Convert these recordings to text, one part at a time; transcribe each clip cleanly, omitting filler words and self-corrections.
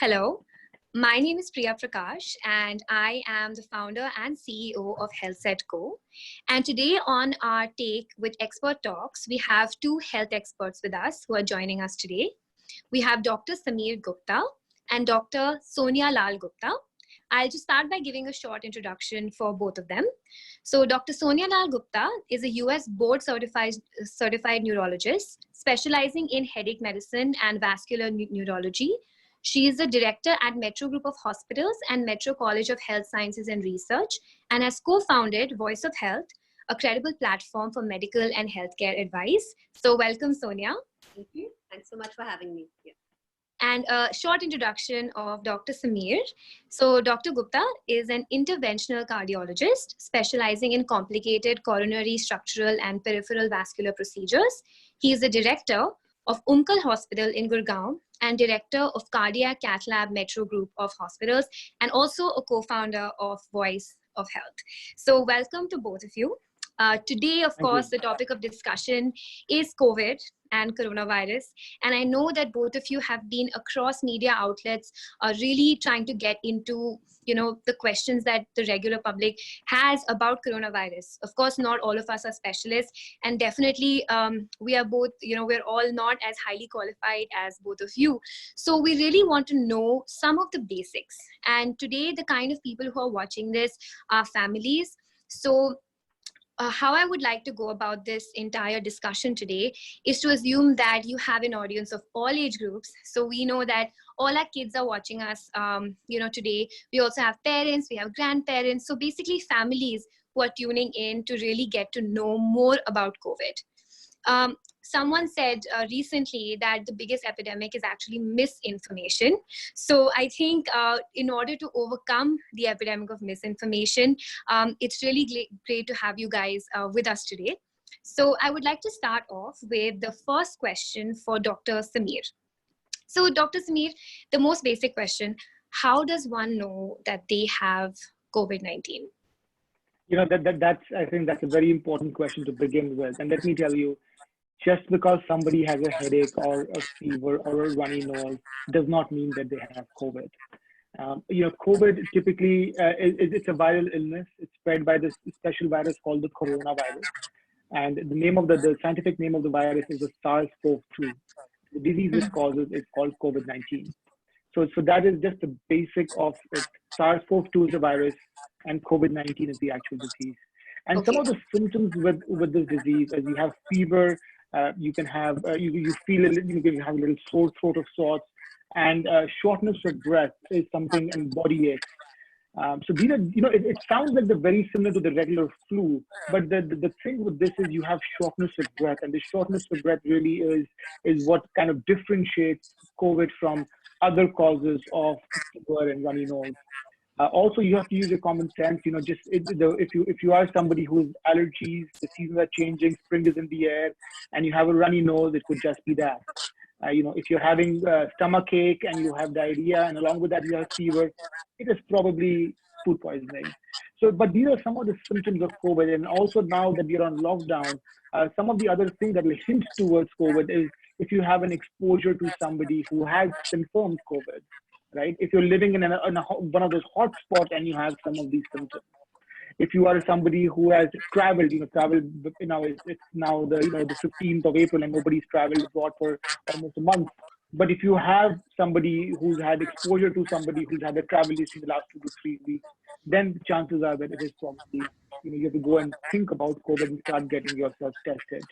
Hello, my name is Priya Prakash, and I am the founder and CEO of HealthSetGo. And today on our Take with Expert Talks, we have two health experts with us who are joining us today. We have Dr. Sameer Gupta and Dr. Sonia Lal Gupta. I'll just start by giving a short introduction for both of them. So Dr. Sonia Lal Gupta is a US board certified neurologist specializing in headache medicine and vascular neurology. She is the director at Metro Group of Hospitals and Metro College of Health Sciences and Research, and has co-founded Voice of Health, a credible platform for medical and healthcare advice. So welcome, Sonia. Thank you. Thanks so much for having me here. And a short introduction of Dr. Sameer. So Dr. Gupta is an interventional cardiologist specializing in complicated coronary, structural, and peripheral vascular procedures. He is the director of Umkal Hospital in Gurugram and Director of Cardiac Cath Lab Metro Group of Hospitals, and also a co-founder of Voice of Health. So welcome to both of you. Today, of course, the topic of discussion is COVID and coronavirus. And I know that both of you have been across media outlets really trying to get into, the questions that the regular public has about coronavirus. Of course, not all of us are specialists. And definitely, we are both, we're all not as highly qualified as both of you. So we really want to know some of the basics. And today, the kind of people who are watching this are families. So how I would like to go about this entire discussion today is to assume that you have an audience of all age groups. So we know that all our kids are watching us, today. We also have parents, we have grandparents. So basically families who are tuning in to really get to know more about COVID. Someone said recently that the biggest epidemic is actually misinformation. So I think in order to overcome the epidemic of misinformation, it's really great to have you guys with us today. So I would like to start off with the first question for Dr. Sameer. So Dr. Sameer, the most basic question, how does one know that they have COVID-19? I think that's a very important question to begin with. And let me tell you, just because somebody has a headache or a fever or a runny nose does not mean that they have COVID. COVID typically, it's a viral illness. It's spread by this special virus called the coronavirus. And the name of the scientific name of the virus is the SARS-CoV-2. The disease it causes is called COVID-19. So that is just the basic of it. SARS-CoV-2 is a virus and COVID-19 is the actual disease. And some of the symptoms with this disease, as you have fever, you can have, you feel you can have a little sore throat of sorts, and shortness of breath is something, and body aches. So these are, it sounds like they're very similar to the regular flu, but the thing with this is you have shortness of breath, and the shortness of breath really is what kind of differentiates COVID from other causes of fever and runny nose. Also, you have to use your common sense. If you are somebody who has allergies, the seasons are changing, spring is in the air, and you have a runny nose, it could just be that. If you're having stomach ache and you have diarrhea, and along with that you have fever, it is probably food poisoning. So, but these are some of the symptoms of COVID. And also now that we're on lockdown, some of the other things that will hint towards COVID is if you have an exposure to somebody who has confirmed COVID. Right? If you're living in one of those hot spots and you have some of these symptoms. If you are somebody who has traveled, it's now the 15th of April and nobody's traveled abroad for almost a month. But if you have somebody who's had exposure to somebody who's had a travel history in the last 2 to 3 weeks, then the chances are that it is probably, you have to go and think about COVID and start getting yourself tested.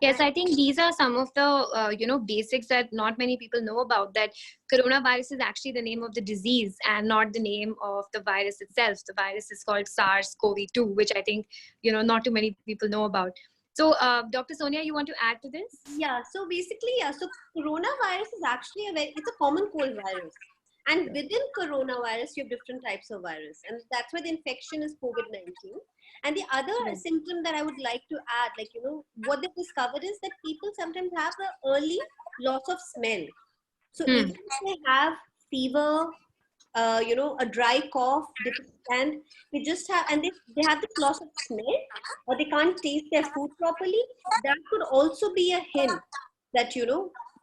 Yes, I think these are some of the, basics that not many people know about, that coronavirus is actually the name of the disease and not the name of the virus itself. The virus is called SARS-CoV-2, which I think, not too many people know about. So, Dr. Sonia, you want to add to this? Yeah, so basically, so coronavirus is actually it's a common cold virus. And within coronavirus, you have different types of virus. And that's why the infection is COVID-19. And the other symptom that I would like to add, what they discovered is that people sometimes have the early loss of smell. So even if they have fever, a dry cough, and they just have, and they have this loss of smell, or they can't taste their food properly, that could also be a hint that,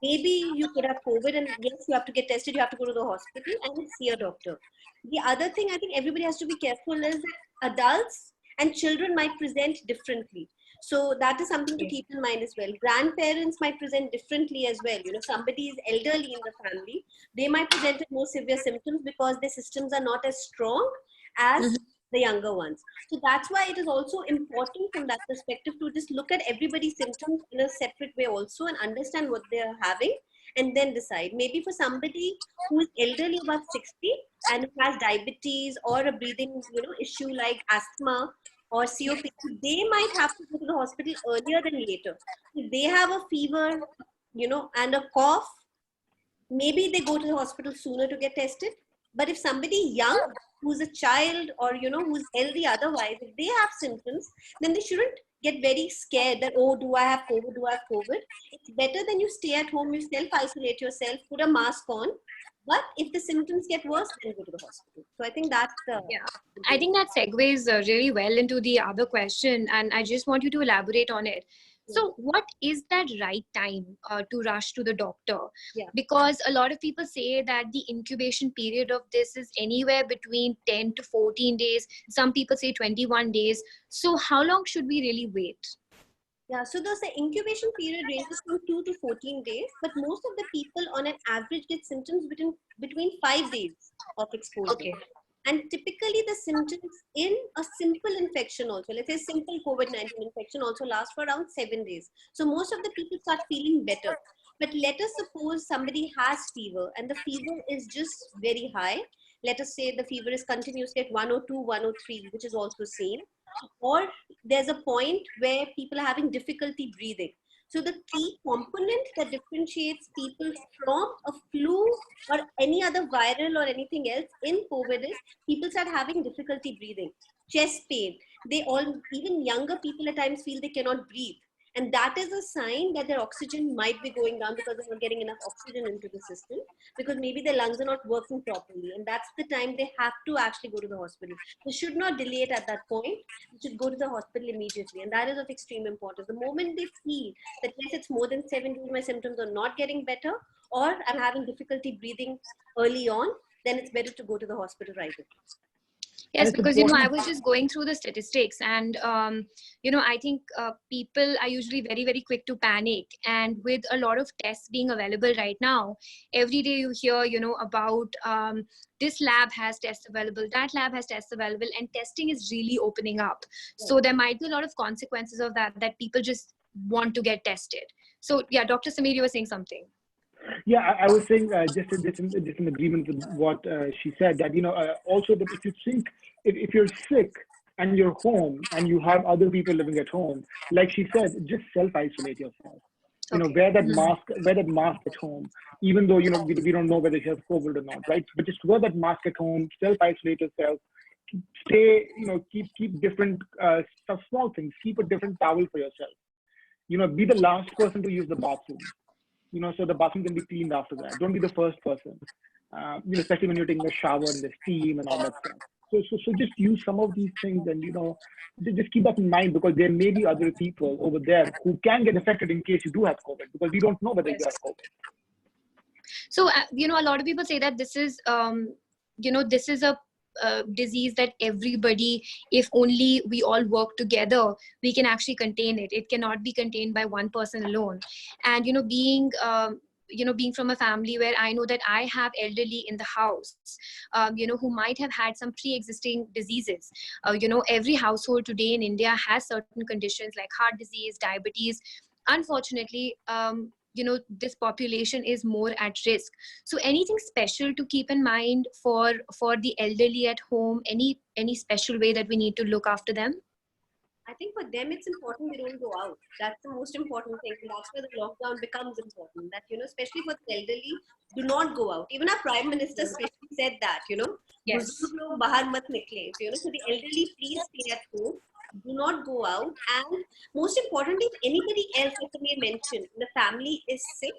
maybe you could have COVID, and yes, you have to get tested, you have to go to the hospital and see a doctor. The other thing I think everybody has to be careful is that adults and children might present differently. So that is something to keep in mind as well. Grandparents might present differently as well. Somebody is elderly in the family, they might present with more severe symptoms because their systems are not as strong as the younger ones. So that's why it is also important from that perspective to just look at everybody's symptoms in a separate way also and understand what they are having and then decide. Maybe for somebody who is elderly above 60 and has diabetes or a breathing issue like asthma or COPD, they might have to go to the hospital earlier than later. If they have a fever, and a cough, maybe they go to the hospital sooner to get tested. But if somebody young, who's a child or, who's healthy otherwise, if they have symptoms, then they shouldn't get very scared that, oh, do I have COVID? Do I have COVID? It's better than you stay at home, you self-isolate yourself, put a mask on. But if the symptoms get worse, then go to the hospital. So I think that's the... Yeah, I think that segues really well into the other question. And I just want you to elaborate on it. So what is that right time to rush to the doctor? Yeah. Because a lot of people say that the incubation period of this is anywhere between 10 to 14 days. Some people say 21 days. So how long should we really wait? Yeah, so the incubation period ranges from 2 to 14 days, but most of the people on an average get symptoms between 5 days of exposure. Okay. And typically the symptoms in a simple infection also, let's say simple COVID-19 infection also lasts for around 7 days. So most of the people start feeling better. But let us suppose somebody has fever and the fever is just very high. Let us say the fever is continuously at 102, 103, which is also seen. Or there's a point where people are having difficulty breathing. So the key component that differentiates people from a flu or any other viral or anything else in COVID is people start having difficulty breathing, chest pain. Even younger people at times feel they cannot breathe. And that is a sign that their oxygen might be going down because they're not getting enough oxygen into the system, because maybe their lungs are not working properly. And that's the time they have to actually go to the hospital. They should not delay it at that point. They should go to the hospital immediately. And that is of extreme importance. The moment they feel that, yes, it's more than 7 days, my symptoms are not getting better, or I'm having difficulty breathing early on, then it's better to go to the hospital right away. Yes, because, I was just going through the statistics and, I think people are usually very, very quick to panic. And with a lot of tests being available right now, every day you hear, about this lab has tests available, that lab has tests available, and testing is really opening up. So there might be a lot of consequences of that people just want to get tested. So yeah, Dr. Sameer, you were saying something. Yeah, I was saying just in agreement with what she said, that also that if you think if you're sick and you're home and you have other people living at home, like she said, just self-isolate yourself. Wear that mask at home, even though we don't know whether you have COVID or not, right? But just wear that mask at home, self-isolate yourself. Stay, keep different small things. Keep a different towel for yourself. Be the last person to use the bathroom. So the bathroom can be cleaned after that. Don't be the first person, especially when you're taking a shower and the steam and all that stuff. So just use some of these things and, just keep that in mind, because there may be other people over there who can get affected in case you do have COVID, because we don't know whether you have COVID. So, a lot of people say that this is, this is a disease that everybody, if only we all work together, we can actually contain it. It cannot be contained by one person alone. And being from a family where I know that I have elderly in the house, who might have had some pre-existing diseases. Every household today in India has certain conditions like heart disease, diabetes. Unfortunately, this population is more at risk. So anything special to keep in mind for the elderly at home? Any special way that we need to look after them? I think for them, it's important they don't go out. That's the most important thing. And that's where the lockdown becomes important. That, especially for the elderly, do not go out. Even our Prime Minister especially said that, Yes. So the elderly, please stay at home. Do not go out. And most importantly, if anybody else, like we mentioned, the family is sick,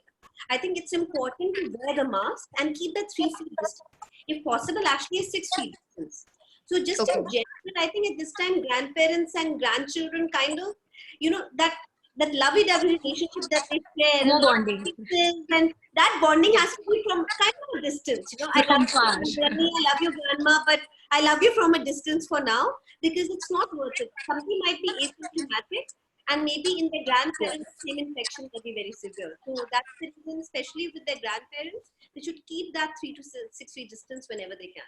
I think it's important to wear the mask and keep the 3 feet distance. If possible, actually a 6 feet distance. So just in general, I think at this time, grandparents and grandchildren kind of, that that lovey-dovey relationship that they share, More and lot of bonding kisses, and that bonding has to be from kind of a distance. You know, I love from far. you, Granny, I love you, grandma, but I love you from a distance for now, because it's not worth it. Something might be asymptomatic, and maybe in their grandparents, the same infection will be very severe. So that's the reason, especially with their grandparents, they should keep that 3 to 6 feet distance whenever they can.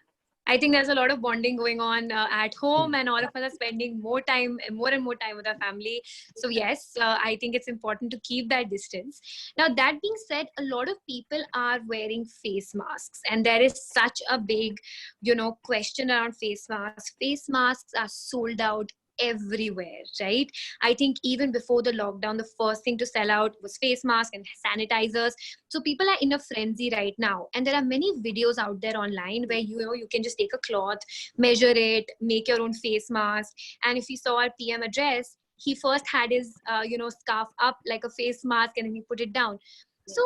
I think there's a lot of bonding going on at home, and all of us are spending more and more time with our family. So yes, I think it's important to keep that distance. Now, that being said, a lot of people are wearing face masks, and there is such a big, question around face masks. Face masks are sold out everywhere, right? I think even before the lockdown, the first thing to sell out was face masks and sanitizers. So people are in a frenzy right now, and there are many videos out there online where you can just take a cloth, measure it, make your own face mask. And if you saw our PM address, he first had his scarf up like a face mask, and then he put it down. So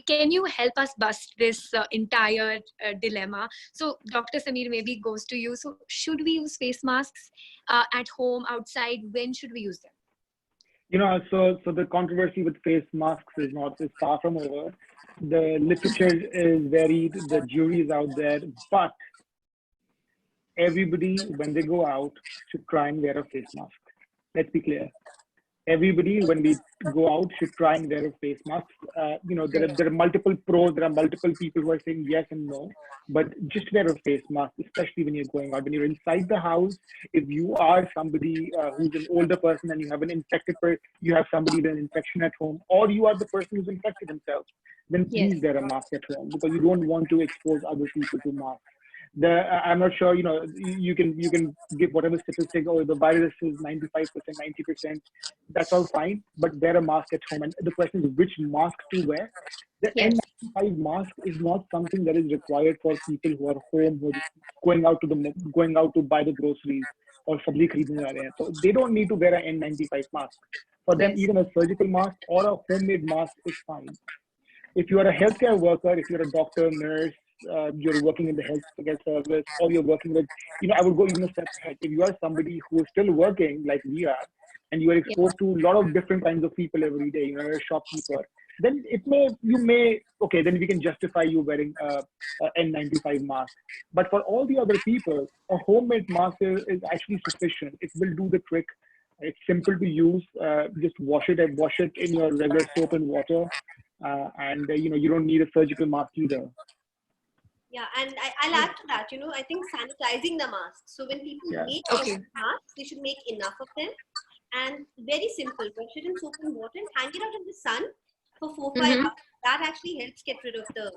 can you help us bust this entire dilemma? So Dr. Sameer, maybe goes to you. So should we use face masks at home, outside? When should we use them? So the controversy with face masks is far from over. The literature is varied, the jury is out there, but everybody, when they go out, should try and wear a face mask. Let's be clear. Everybody, when we go out, should try and wear a face mask. There are multiple pros, there are multiple people who are saying yes and no, but just wear a face mask, especially when you're going out. When you're inside the house, if you are somebody who's an older person and you have you have somebody with an infection at home, or you are the person who's infected himself, then please wear a mask at home, because you don't want to expose other people to masks. I'm not sure, you can give whatever statistic, or the virus is 95%, 90%, that's all fine, but wear a mask at home. And the question is which mask to wear. The N95 mask is not something that is required for people who are home, who are going out to buy the groceries or sabzi khareedne ja rahe hain. So they don't need to wear an N95 mask. For them, even a surgical mask or a homemade mask is fine. If you are a healthcare worker, if you're a doctor, nurse, you're working in the healthcare service, or you're working with, I would go even a step ahead. If you are somebody who is still working like we are, and you are exposed to a lot of different kinds of people every day, you're a shopkeeper, then then we can justify you wearing a N95 mask. But for all the other people, a homemade mask is actually sufficient. It will do the trick. It's simple to use. Just wash it in your regular soap and water. You don't need a surgical mask either. Yeah, and I'll add to that, I think sanitizing the masks. So when people make masks, they should make enough of them. And very simple, wash it in soap and water and hang it out in the sun for 4-5 hours. That actually helps get rid of the,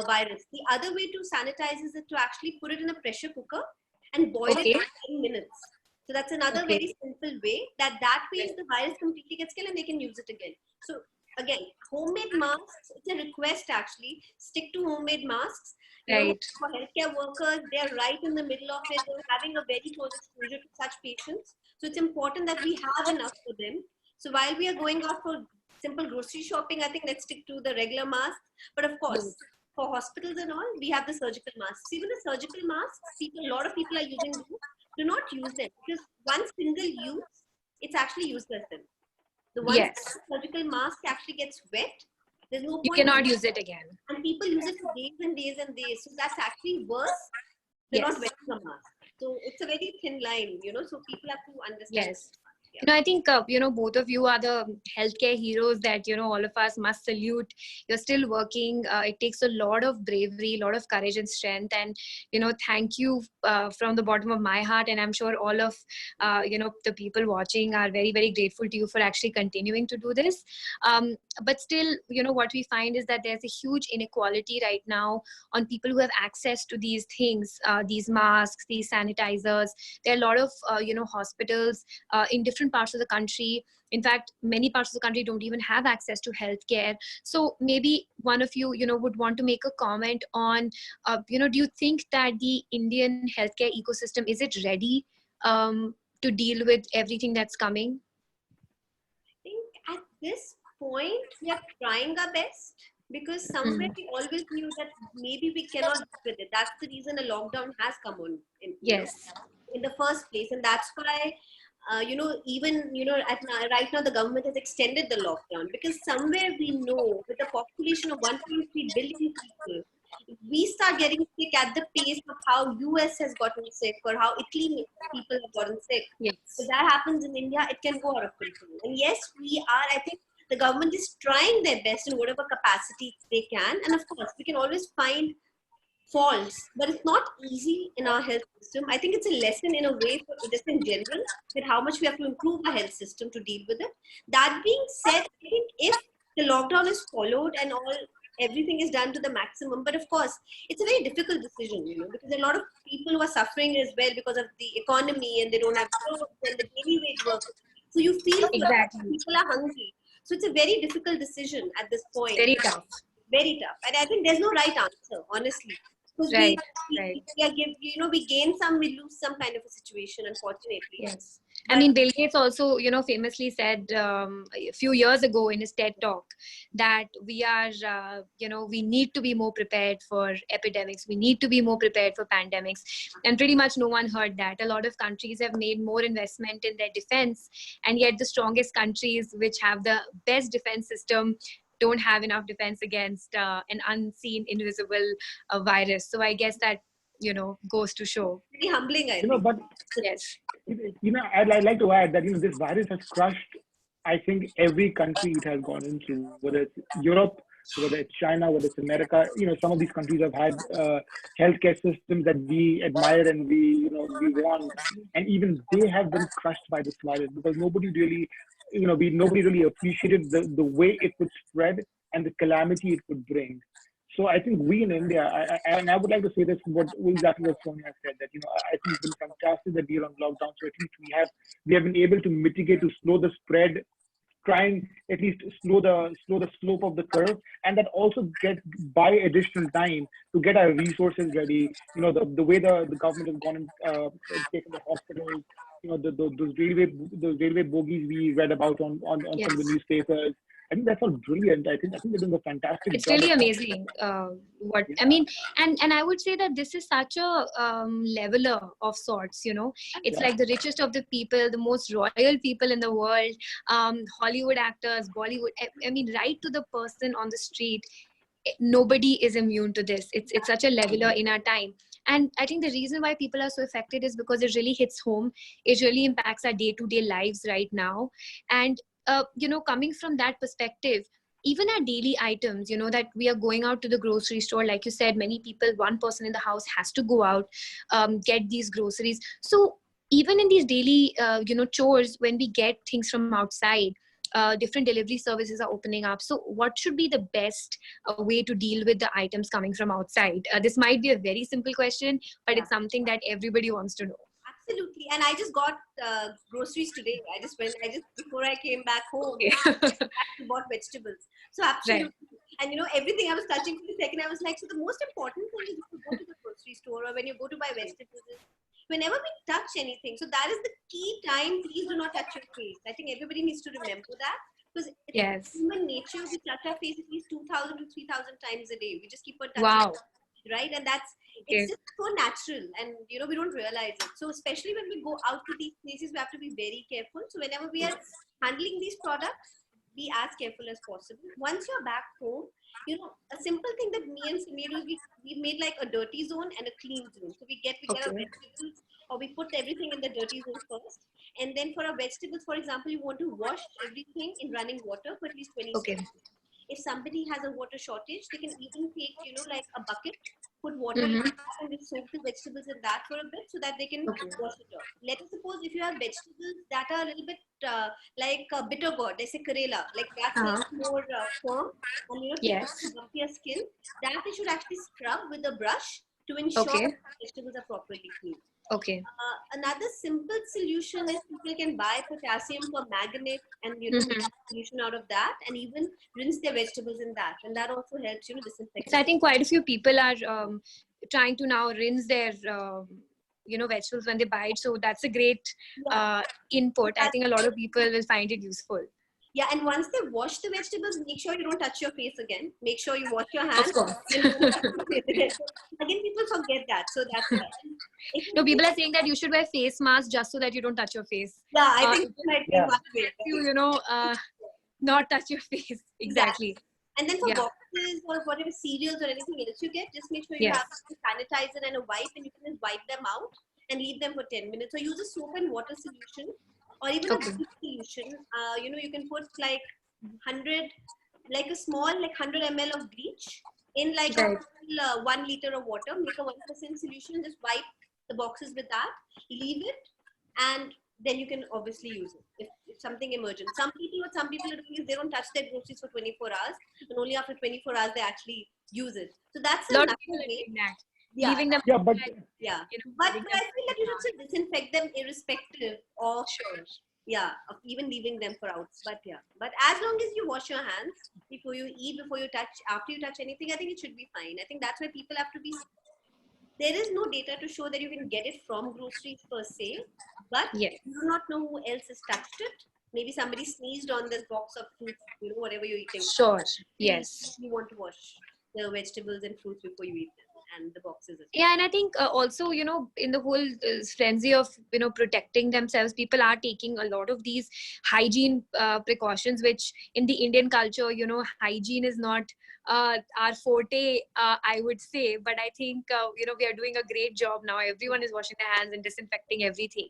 virus. The other way to sanitize is to actually put it in a pressure cooker and boil it for 10 minutes. So that's another very simple way. That way is the virus completely gets killed and they can use it again. So again, homemade masks, it's a request actually. Stick to homemade masks. Right. For healthcare workers, they're right in the middle of it. They're having a very close exposure to such patients. So it's important that we have enough for them. So while we are going out for simple grocery shopping, I think let's stick to the regular masks. But of course, for hospitals and all, we have the surgical masks. Even the surgical masks, a lot of people are using them. Do not use them, because one single use, it's actually useless then. The one surgical mask actually gets wet. There's no point. You cannot use it again. And people use it for days and days and days. So that's actually worse than not wearing a mask. So it's a very thin line, so people have to understand. Yes. I think, both of you are the healthcare heroes that, all of us must salute. You're still working. It takes a lot of bravery, a lot of courage and strength. And, thank you from the bottom of my heart. And I'm sure all of, the people watching are very, very grateful to you for actually continuing to do this. But still, what we find is that there's a huge inequality right now on people who have access to these things, these masks, these sanitizers. There are a lot of, hospitals in different parts of the country. In fact, many parts of the country don't even have access to healthcare. So maybe one of you, would want to make a comment on, do you think that the Indian healthcare ecosystem, is it ready to deal with everything that's coming? I think at this point, we are trying our best, because somewhere we always knew that maybe we cannot deal with it. That's the reason a lockdown has come on in the first place. And that's why even, right now the government has extended the lockdown because somewhere we know with a population of 1.3 billion people, if we start getting sick at the pace of how US has gotten sick or how Italy people have gotten sick, Yes. if that happens in India, it can go out of control. And yes, I think the government is trying their best in whatever capacity they can. And of course, we can always find faults, but it's not easy in our health system. I think it's a lesson in a way for just in general that how much we have to improve our health system to deal with it. That being said, I think if the lockdown is followed and everything is done to the maximum, but of course it's a very difficult decision, because a lot of people who are suffering as well because of the economy and they don't have jobs and the daily wage workers. So you feel Exactly. people are hungry. So it's a very difficult decision at this point. Very tough. Very tough. And I think there's no right answer, honestly. Because Right. we gain some, we lose some kind of a situation, unfortunately. Yes. I mean, Bill Gates also, famously said a few years ago in his TED talk that we are, we need to be more prepared for epidemics. We need to be more prepared for pandemics. And pretty much no one heard that. A lot of countries have made more investment in their defense. And yet the strongest countries which have the best defense system don't have enough defense against an unseen, invisible virus. So I guess that, goes to show. Pretty humbling, I think. But yes, I'd like to add that this virus has crushed, I think, every country it has gone into, whether it's Europe, whether it's China, whether it's America. Some of these countries have had healthcare systems that we admire and we want, and even they have been crushed by this virus because nobody really, nobody really appreciated the way it would spread and the calamity it would bring. So I think we in India, I would like to say this, exactly what Sonia said, that, I think it's been fantastic that we are on lockdown. So at least we have been able to mitigate, to slow the spread, try and at least slow the slope of the curve, and that also buy additional time to get our resources ready. The way the government has gone and taken the hospitals, those railway bogies we read about on yes. some of the newspapers. I think that's all brilliant. I think they're doing a fantastic it's job. Really amazing. I mean, and I would say that this is such a leveler of sorts. It's like the richest of the people, the most royal people in the world, Hollywood actors, Bollywood. I mean, right to the person on the street. Nobody is immune to this. It's such a leveler in our time. And I think the reason why people are so affected is because it really hits home. It really impacts our day-to-day lives right now. And coming from that perspective, even our daily items, that we are going out to the grocery store, like you said, many people, one person in the house has to go out, get these groceries. So even in these daily, chores, when we get things from outside, different delivery services are opening up. So what should be the best way to deal with the items coming from outside? This might be a very simple question, but it's something that everybody wants to know. Absolutely. And I just got groceries today. Before I came back home, I bought vegetables. So absolutely. Right. And everything I was touching for a second, I was like, so the most important thing is when you go to the grocery store or when you go to buy vegetables is whenever we touch anything. So that is the key time. Please do not touch your face. I think everybody needs to remember that. Because it's human nature, we touch our face at least 2,000 to 3,000 times a day. We just keep on touching. Wow. Right? And it's just so natural, and we don't realize it. So especially when we go out to these places, we have to be very careful. So whenever we are handling these products, be as careful as possible. Once you're back home, a simple thing that me and Sameer do, we made like a dirty zone and a clean zone. So we get our vegetables, or we put everything in the dirty zone first, and then for our vegetables, for example, you want to wash everything in running water for at least 20 seconds. If somebody has a water shortage, they can even take, like a bucket, put water in that and they soak the vegetables in that for a bit so that they can wash it off. Let us suppose if you have vegetables that are a little bit like bitter gourd, they say karela, like that's a little more firm and your skin, that they should actually scrub with a brush to ensure that vegetables are properly clean. Another simple solution is people can buy potassium permanganate and make a solution out of that, and even rinse their vegetables in that, and that also helps disinfect. So I think quite a few people are trying to now rinse their vegetables when they buy it. So that's a great input. I think a lot of people will find it useful. Yeah, and once they wash the vegetables, make sure you don't touch your face again. Make sure you wash your hands. Of course. Again, people forget that. So that's No, people are saying that you should wear face masks just so that you don't touch your face. Yeah, I think it might be one way. Not touch your face. Exactly. And then for boxes or whatever cereals or anything else you get, just make sure you have a sanitizer and a wipe, and you can just wipe them out and leave them for 10 minutes. Or use a soap and water solution, or even a bleach solution. You can put like 100, like a small, like 100 ml of bleach in like a 1 liter of water. Make a 1% solution. Just wipe the boxes with that. Leave it, and then you can obviously use it if something emergent. Some people are doing is they don't touch their groceries for 24 hours, and only after 24 hours they actually use it. So that's another way. Leaving them. But but I feel that you should still disinfect them irrespective of of even leaving them for outs. But as long as you wash your hands before you eat, before you touch, after you touch anything, I think it should be fine. I think that's why people have to be. There is no data to show that you can get it from groceries per se, but you do not know who else has touched it. Maybe somebody sneezed on this box of fruits, whatever you're eating. Sure. Yes. You want to wash the vegetables and fruits before you eat them, and the boxes as well. Yeah, and I think also, in the whole frenzy of, protecting themselves, people are taking a lot of these hygiene precautions, which in the Indian culture, hygiene is not our forte, I would say. But I think, we are doing a great job now. Everyone is washing their hands and disinfecting everything.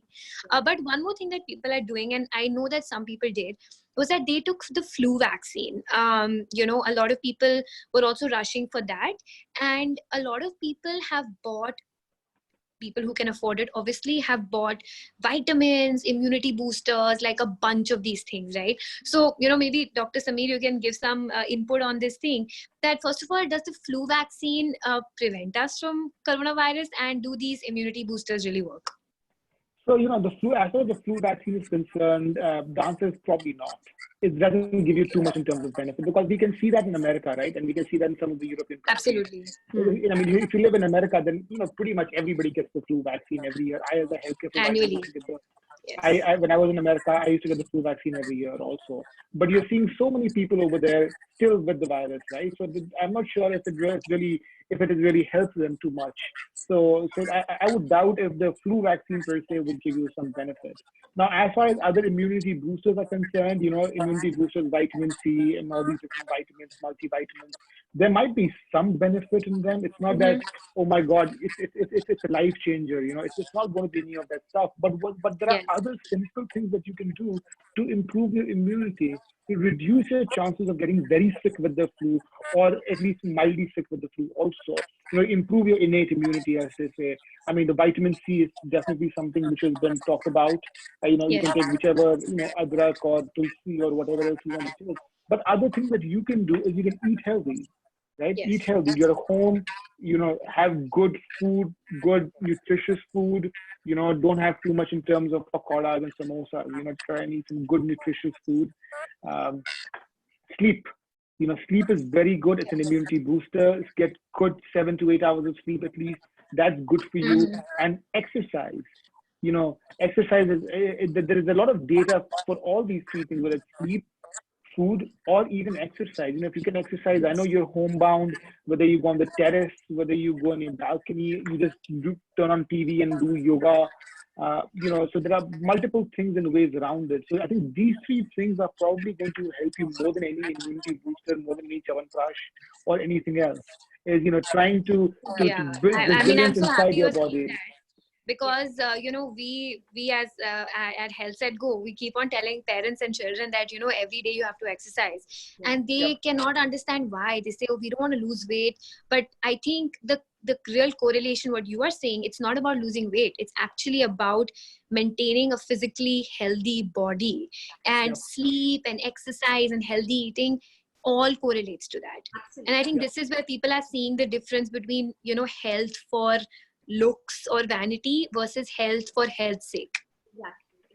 But one more thing that people are doing, and I know that some people did, was that they took the flu vaccine. A lot of people were also rushing for that. And a lot of people who can afford it, obviously, have bought vitamins, immunity boosters, like a bunch of these things, right? So, maybe Dr. Sameer, you can give some input on this thing. That first of all, does the flu vaccine prevent us from coronavirus, and do these immunity boosters really work? So, as far as the flu vaccine is concerned, the answer is probably not. It doesn't give you too much in terms of benefit, because we can see that in America, right? And we can see that in some of the European countries. Absolutely. I mean, if you live in America, then, pretty much everybody gets the flu vaccine every year. I, as a healthcare provider, annually. When I was in America, I used to get the flu vaccine every year also. But you're seeing so many people over there still with the virus, right? So I'm not sure if it really helps them too much. So I would doubt if the flu vaccine per se would give you some benefit. Now, as far as other immunity boosters are concerned, immunity boosters, vitamin C, and all these different vitamins, multivitamins, there might be some benefit in them. It's not that, oh my God, it's a life changer. It's not going to be any of that stuff. But there are other simple things that you can do to improve your immunity, to reduce your chances of getting very sick with the flu, or at least mildly sick with the flu also. Improve your innate immunity, as they say. I mean, the vitamin C is definitely something which has been talked about. You can take whichever, adrak or tulsi or whatever else you want to take. But other things that you can do is you can eat healthy, right? Eat healthy. You're at home, have good food, good nutritious food. Don't have too much in terms of pakoras and samosas. Try and eat some good nutritious food. Sleep. Sleep is very good. It's an immunity booster. Get good 7 to 8 hours of sleep at least. That's good for you. And exercise. Exercise there is a lot of data for all these three things, whether it's sleep, food, or even exercise. If you can exercise, I know you're homebound, whether you go on the terrace, whether you go on your balcony, you just turn on TV and do yoga. So there are multiple things and ways around it. So I think these three things are probably going to help you more than any immunity booster, more than any Chyawanprash or anything else. Is trying to build resilience inside your body. Because we as at HealthSetGo, we keep on telling parents and children that every day you have to exercise, and they cannot understand why. They say, oh, we don't want to lose weight. But I think the real correlation, what you are saying, it's not about losing weight. It's actually about maintaining a physically healthy body, and sleep and exercise and healthy eating all correlates to that. Absolutely. And I think this is where people are seeing the difference between health for looks or vanity versus health for health's sake.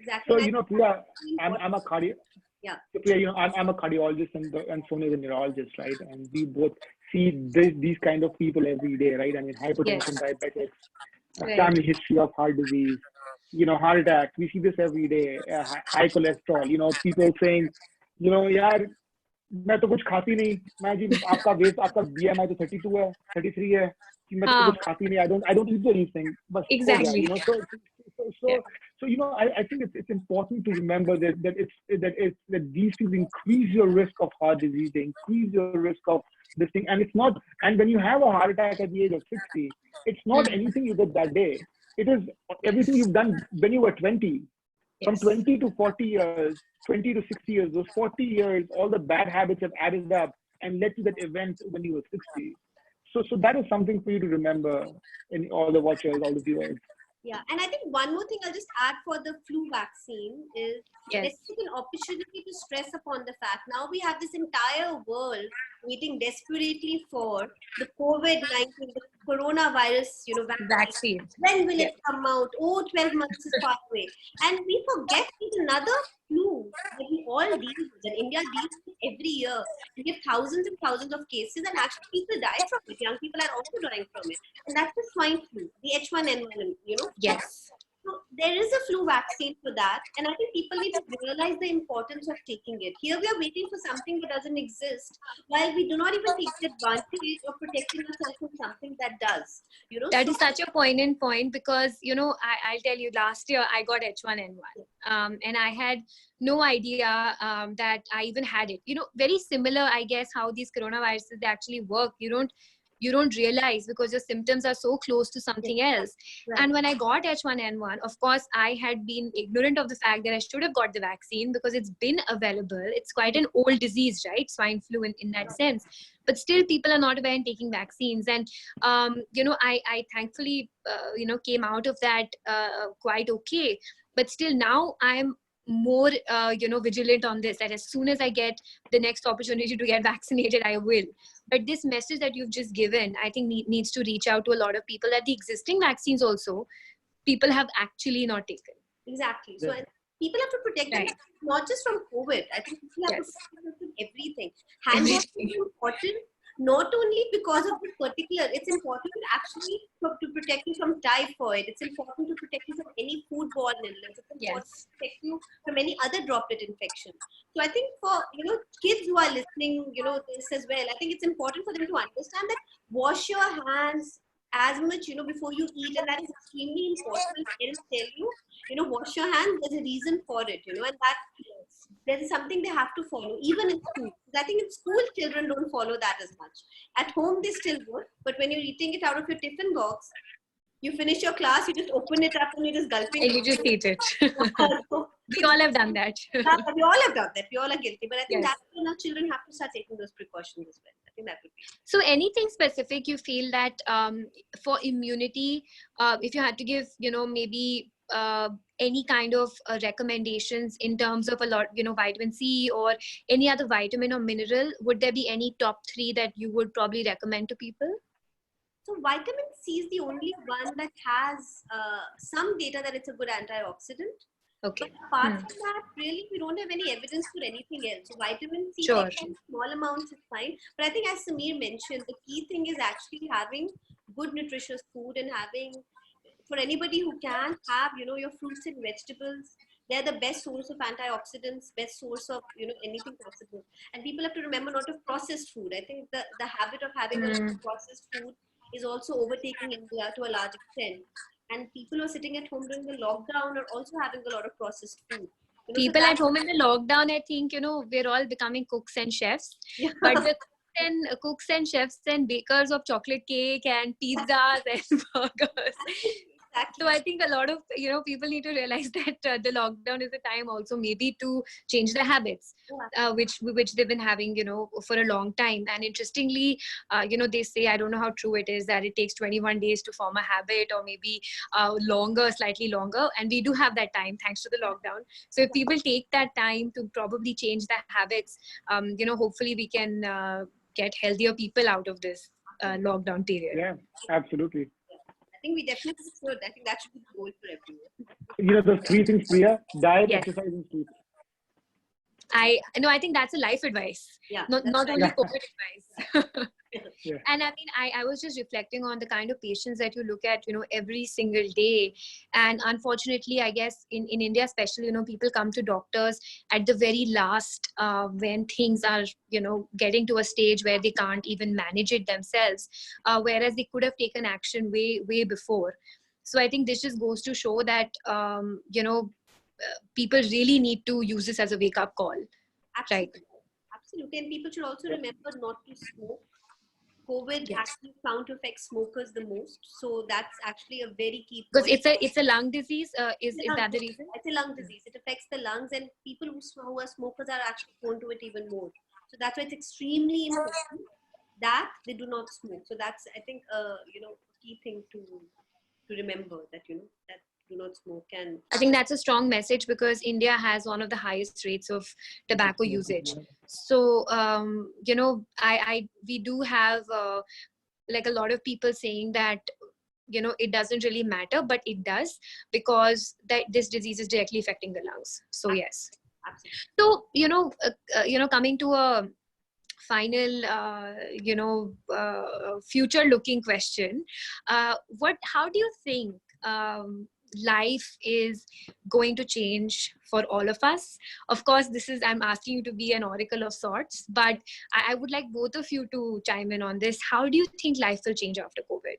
Exactly. So Priya, I'm a cardiologist and Sonia is a neurologist, right? And we both see these kind of people every day, right? I mean, hypertension, diabetics, family history of heart disease, heart attack. We see this every day. High cholesterol. People saying, yaar, मैं तो कुछ खाती नहीं, मैं जी आपका wait, आपका BMI तो 32 है, 33 है, I don't eat these things. But Exactly. I think it's important to remember that these things increase your risk of heart disease, they increase your risk of this thing, and it's not. And when you have a heart attack at the age of 60, it's not anything you did that day. It is everything you've done when you were 20. From 20 to 40 years, 20 to 60 years, those 40 years, all the bad habits have added up and led to that event when you were 60. So that is something for you to remember in all the watchers, all the viewers. Yeah, and I think one more thing I'll just add for the flu vaccine is let's take an opportunity to stress upon the fact now we have this entire world waiting desperately for the COVID-19, the coronavirus, vaccine. When will it come out? Oh, 12 months is far away. And we forget there's another flu that we all deal with, that India deals with every year. We have thousands and thousands of cases, and actually people die from it. Young people are also dying from it. And that's the swine flu, the H1N1, Yes. So there is a flu vaccine for that, and I think people need to realize the importance of taking it. Here we are waiting for something that doesn't exist, while we do not even take the advantage of protecting ourselves from something that does. That is such a poignant point because, I'll tell you, last year I got H1N1 and I had no idea that I even had it. Very similar, I guess, how these coronaviruses they actually work. You don't realize because your symptoms are so close to something else. Right. And when I got H1N1, of course, I had been ignorant of the fact that I should have got the vaccine because it's been available. It's quite an old disease, right? Swine flu in that sense. But still, people are not aware and taking vaccines. And, I thankfully, came out of that quite okay. But still now I'm more, vigilant on this, that as soon as I get the next opportunity to get vaccinated, I will. But this message that you've just given, I think needs to reach out to a lot of people that the existing vaccines also, people have actually not taken. Exactly. So people have to protect them, not just from COVID. I think people have to protect them from everything. Hand washing is important, not only because of this particular, it's important actually to protect you from typhoid. It's important to protect you from any foodborne illness. It's important to protect you from any other droplet infection. So I think for, kids who are listening, this as well, I think it's important for them to understand that wash your hands as much, before you eat, and that is extremely important. Parents tell you, wash your hands, there's a reason for it, and that there is something they have to follow, even in school. I think in school, children don't follow that as much. At home, they still would, but when you're eating it out of your tiffin box, you finish your class, you just open it up and you just gulp it. And you just eat it. We all have done that. We all have done that. We all are guilty. But I think that's when our children have to start taking those precautions as well. I think that would be. So anything specific you feel that for immunity, if you had to give, maybe any kind of recommendations in terms of a lot, vitamin C or any other vitamin or mineral, would there be any top 3 that you would probably recommend to people? So vitamin C is the only one that has some data that it's a good antioxidant. Okay. But apart from that, really, we don't have any evidence for anything else. So vitamin C, small amounts is fine. But I think as Sameer mentioned, the key thing is actually having good nutritious food and having, for anybody who can have, your fruits and vegetables. They're the best source of antioxidants, best source of, anything possible. And people have to remember not to processed food. I think the habit of having a lot of processed food is also overtaking India to a large extent. And people who are sitting at home during the lockdown are also having a lot of processed food. People at home in the lockdown, I think, we're all becoming cooks and chefs. Yeah. But the cooks and chefs and bakers of chocolate cake and pizzas and burgers. Exactly. So I think a lot of, people need to realize that the lockdown is a time also maybe to change their habits, which they've been having, for a long time. And interestingly, they say, I don't know how true it is, that it takes 21 days to form a habit or maybe slightly longer. And we do have that time thanks to the lockdown. So if people take that time to probably change their habits, hopefully we can get healthier people out of this lockdown period. Yeah, absolutely. I think we definitely should. I think that should be the goal for everyone. Those 3 things, Priya: diet, exercise, and sleep. I think that's a life advice. Yeah, not only COVID advice. Yeah. And I mean, I was just reflecting on the kind of patients that you look at, every single day. And unfortunately, I guess in India, especially, people come to doctors at the very last when things are, getting to a stage where they can't even manage it themselves, whereas they could have taken action way, way before. So I think this just goes to show that, people really need to use this as a wake-up call. Absolutely. Right. Absolutely. And people should also remember not to smoke. COVID Yes. actually found to affect smokers the most. So that's actually a very key Because point. it's a lung disease. Is that the reason? It's a lung disease. It affects the lungs, and people who are smokers are actually prone to it even more. So that's why it's extremely important that they do not smoke. So that's, I think, a key thing to remember, that that do not smoke. And I think that's a strong message, because India has one of the highest rates of tobacco usage. So, we do have like a lot of people saying that, it doesn't really matter, but it does, because that this disease is directly affecting the lungs. So yes. absolutely. So, coming to a final, future looking question, how do you think life is going to change for all of us? Of course, I'm asking you to be an oracle of sorts, but I would like both of you to chime in on this. How do you think life will change after COVID?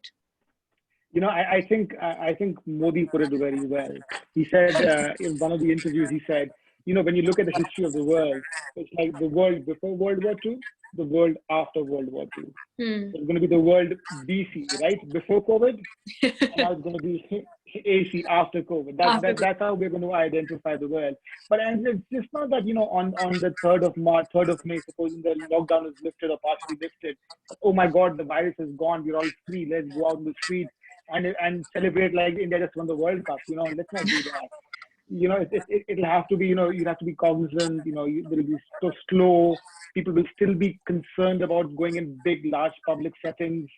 I think Modi put it very well. He said in one of the interviews, he said, when you look at the history of the world, it's like the world before World War II, the world after World War II. So it's going to be the world BC, right? Before COVID, and now it's going to be AC after COVID. That's how we're going to identify the world. But and it's just not that, on the 3rd of March, 3rd of May, supposing the lockdown is lifted or partially lifted, oh my God, the virus is gone. We're all free. Let's go out in the street and celebrate like India just won the World Cup. Let's not do that. It'll have to be, you have to be cognizant. It'll be so slow. People will still be concerned about going in big, large public settings.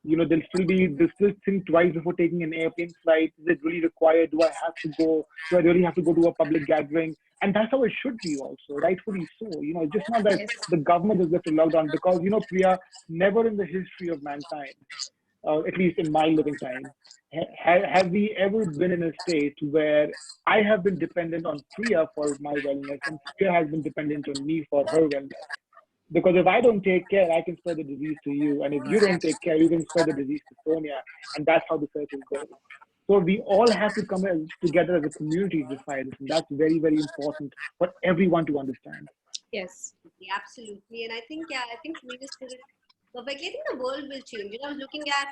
They'll still think twice before taking an airplane flight. Is it really required? Do I have to go? Do I really have to go to a public gathering? And that's how it should be also, rightfully so. It's just not that the government has lifted lockdown, because, Priya, never in the history of mankind, at least in my living time, have we ever been in a state where I have been dependent on Priya for my wellness and Priya has been dependent on me for her wellness? Because if I don't take care, I can spread the disease to you. And if you don't take care, you can spread the disease to Sonia. And that's how the circle goes. So we all have to come together as a community to fight this. And that's very, very important for everyone to understand. Yes. Absolutely. And I think Sameer just put it perfectly. I think the world will change. I was looking at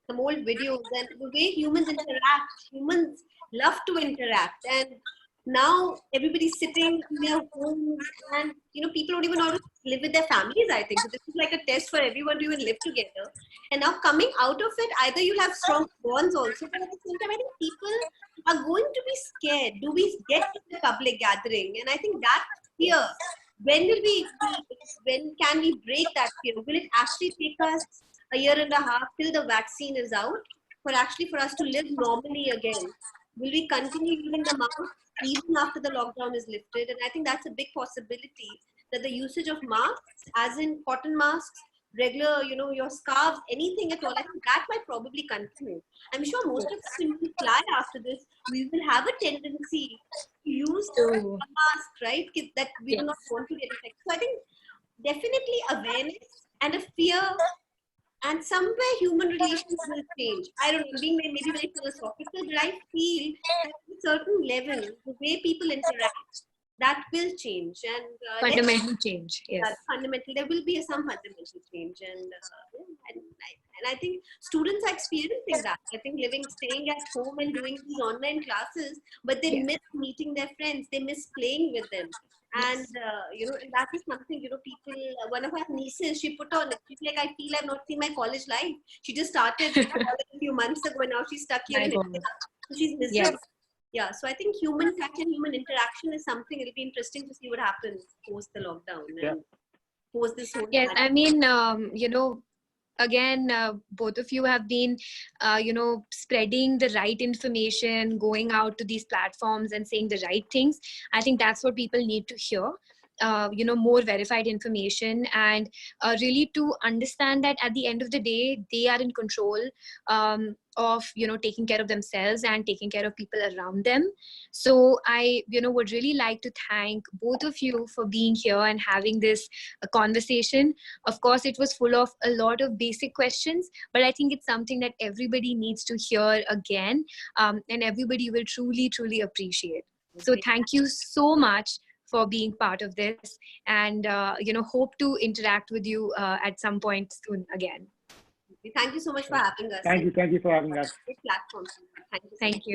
some old videos, and the way humans love to interact. And now everybody's sitting in their homes, and people don't even know how to live with their families, I think. So this is like a test for everyone to even live together. And now coming out of it, either you'll have strong bonds also, but at the same time, I think people are going to be scared. Do we get to the public gathering? And I think that fear, when can we break that fear? Will it actually take us a year and a half till the vaccine is out for us to live normally again? Will we continue using the mask even after the lockdown is lifted? And I think that's a big possibility, that the usage of masks, as in cotton masks, regular, your scarves, anything at all, I think that might probably continue. I'm sure most of us, when we fly after this, we will have a tendency to use a mask, right? That we do not want to get infected. So I think definitely awareness and a fear, and somewhere human relations will change. I don't know, being maybe very philosophical, but I feel that at a certain level, the way people interact, that will change. And fundamental change. Yes. Fundamental, there will be some fundamental change. And I think students are experiencing that. I think staying at home and doing these online classes, but they miss meeting their friends. They miss playing with them. And, that is something, people, one of our nieces, she put on it. She's like, I feel I've not seen my college life. She just started a few months ago, and now she's stuck here in India. So she's miserable. Yeah, so I think human touch and human interaction is something. It'll be interesting to see what happens post the lockdown and post this whole Yes, I mean, again, both of you have been, spreading the right information, going out to these platforms and saying the right things. I think that's what people need to hear. more verified information, and really to understand that at the end of the day, they are in control of taking care of themselves and taking care of people around them. So I would really like to thank both of you for being here and having this conversation. Of course, it was full of a lot of basic questions, but I think it's something that everybody needs to hear again, and everybody will truly appreciate. So thank you so much for being part of this, and hope to interact with you at some point soon again. Thank you so much for having us. Thank you for having us. Great platform. Thank you. Thank you.